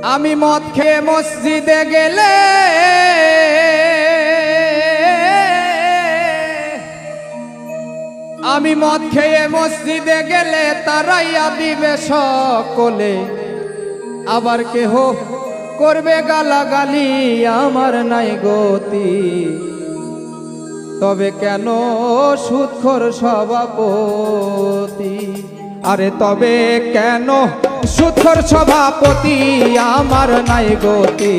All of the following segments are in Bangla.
আমি মদ খেয়ে মসজিদে গেলে আমি মদ খেয়ে মসজিদে গেলে তারাইয়া দিবে সকলে, আবার কেহ করবে গালাগালি আমার নাই গতি। তবে কেন সুদখোর সভাপতি, আরে তবে কেন সুদখোর সভাপতি আমার নাই গতি।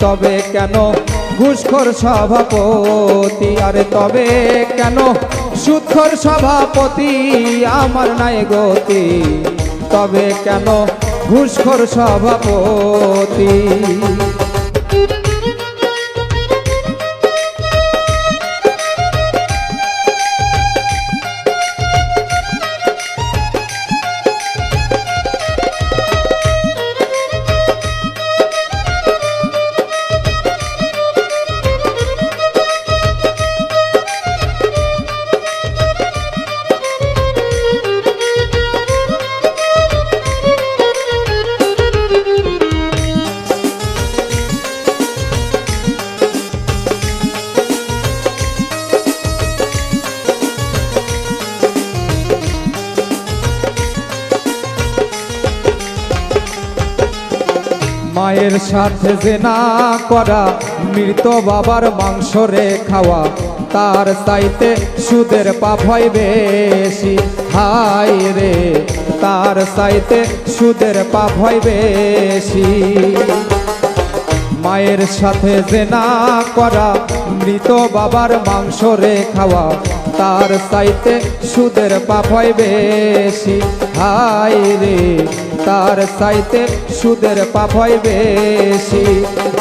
তবে কেন ঘুষখোর সভাপতি, আরে তবে কেন সুদখোর সভাপতি আমার নাই গতি। তবে কেন ঘুষখোর সভাপতি। মায়ের সাথে জেনা করা, মৃত বাবার মাংস রে খাওয়া, তার চাইতে সুদের পাপ হয় বেশি। হায় রে, তার চাইতে সুদের পাপ হয় বেশি। মায়ের সাথে জেনা করা, মৃত বাবার মাংস রে খাওয়া, তার চাইতে সুদের পাপ হয় বেশি। হায় রে, তার চাইতে সুদের পাপ হয় বেশি।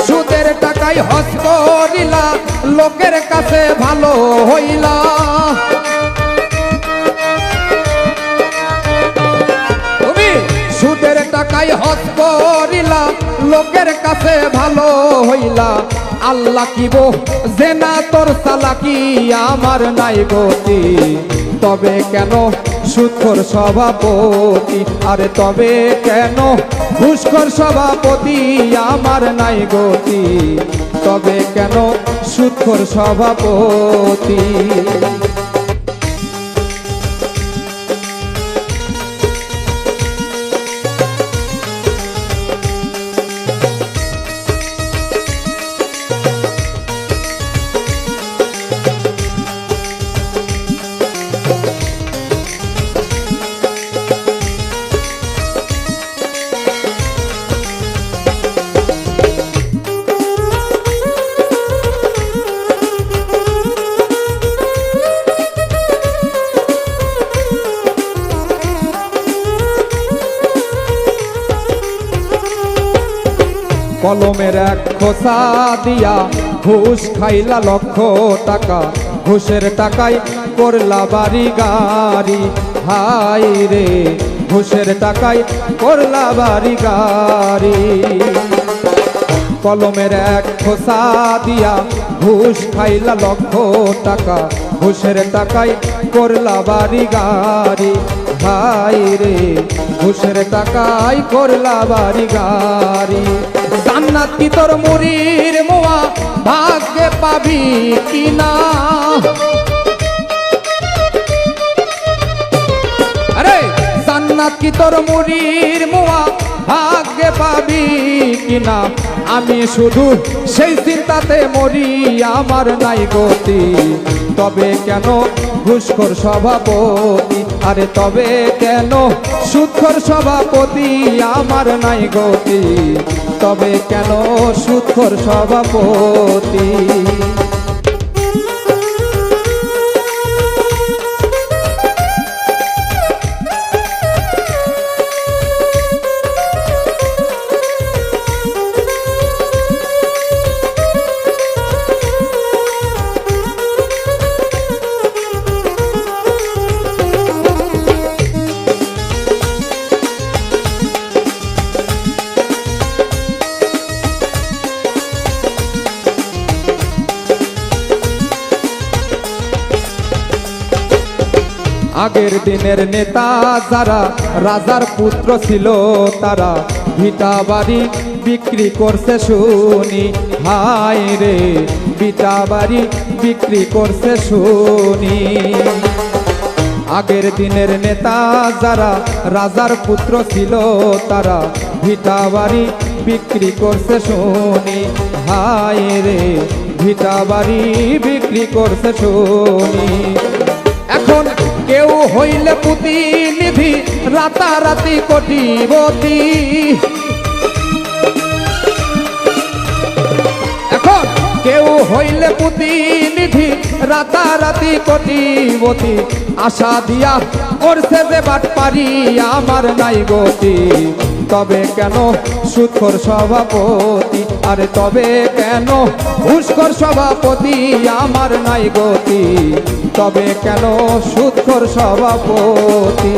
সুদের টাকায় হজ করিলা, লোকের কাছে ভালো হইলা। তুমি সুদের টাকায় হজ করিলা, লোকের কাছে ভালো হইলা। আল্লাহ কিব জেনা তোর চালাকি আমার নাই গতি। তবে কেন সুদখোর সভাপতি, আরে তবে কেন ঘুষখোর সভাপতি আমার নাই গতি। তবে কেন সুদখোর সভাপতি। কলমের এক খোসা দিয়া ঘুষ খাইলা লক্ষ টাকা, ঘুষের টাকায় করলা বাড়ি গাড়ি। হায় রে, ঘুষের টাকায় করলা বাড়ি গাড়ি। কলমের এক খোসা দিয়া ঘুষ খাইলা লক্ষ টাকা, ঘুষের টাকায় করলা বাড়ি গাড়ি। হায় রে, ঘুষের টাকায় করলা বাড়ি গাড়ি। জান্নাত কি তোর মুড়ির মোয়া, ভাগ্যে পাবি কিনা। আরে জান্নাত কি তোর মুড়ির মোয়া, ভাগ্যে পাবি কিনা। আমি শুধু সেই চিন্তাতে মরি আমার নাই গতি। তবে কেন ঘুষখোর সভাপতি, আরে তবে কেন সুদখোর সভাপতি আমার নাই গতি। তবে কেন সুদখোর সভাপতি। আগের দিনের নেতা যারা, রাজার পুত্র ছিল তারা, ভিটা বাড়ি বিক্রি করছে শুনি, হায় রে ভিটা বাড়ি বিক্রি করছে শুনি। আগের দিনের নেতা যারা রাজার পুত্র ছিল তারা ভিটা বাড়ি বিক্রি করছে শুনি, হায় রে ভিটা বাড়ি বিক্রি করছে শুনি। এখন কেউ হইলে প্রতিনিধি রাতারাতি কোটিপতি, এখন কেউ হইলে প্রতিনিধি রাতারাতি কোটিপতি। আশা দিয়া করছে যে বাটপারি আমার নাই গতি, তবে কেন সুদখোর সভাপতি, আরে তবে কেন ঘুষখোর সভাপতি আমার নাই গতি, তবে কেন সুদখোর সভাপতি।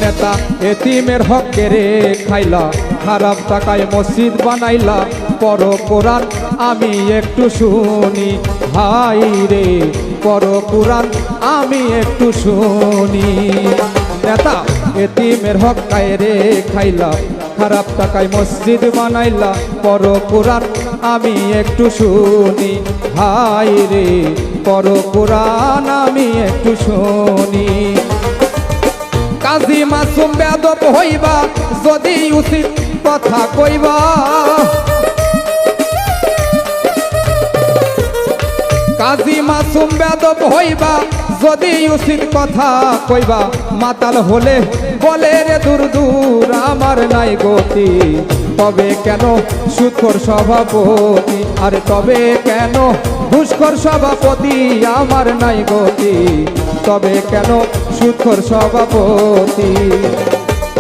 নেতা এতিমের হক কেড়ে খাইলা, খারাপ টাকায় মসজিদ বানাইলা, পর কোরআন আমি একটু শুনি, হাই রে পর কোরআন আমি একটু শুনি। নেতা এতিমের হক কেড়ে খাইলা, খারাপ টাকায় মসজিদ বানাইলা, পর কোরআন আমি একটু শুনি, হাই রে পর কোরআন আমি একটু শুনি। কাজী মাসুম বেয়াদব হইবা যদি উচিত কথা কইবা, কাজী মাসুম বেয়াদব হইবা যদি উচিত কথা কইবা, মাতাল হলে বলে রে দূর দূর আমার নাই গতি, তবে কেন সুদখোর সভাপতি, আরে তবে কেন ঘুষখোর সভাপতি আমার নাই গতি, তবে কেন সুদখোর সভাপতি।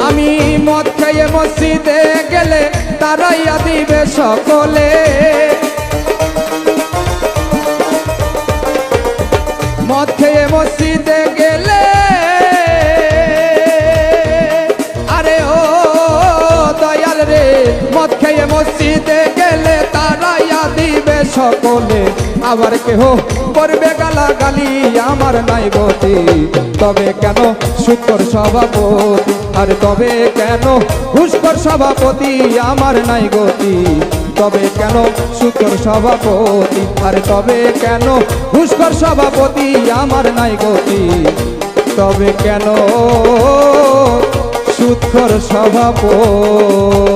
আমি মদ খেয়ে মসজিদে গেলে তারাইয়া দিবে সকলে, মদ খেয়ে মসজিদে গেলে, আরে ও দয়াল রে মদ খেয়ে মসজিদে গেলে তারাইয়া দিবে সকলে, আবার কেহ করবে গালাগালি আমার নাই গতি, তবে কেন সুদখোর সভাপতি, আর তবে কেন ঘুষখোর সভাপতি আমার নাই গতি, তবে কেন সুদখোর সভাপতি, আর তবে কেন ঘুষখোর সভাপতি আমার নাই গতি, তবে কেন সুদখোর সভাপতি।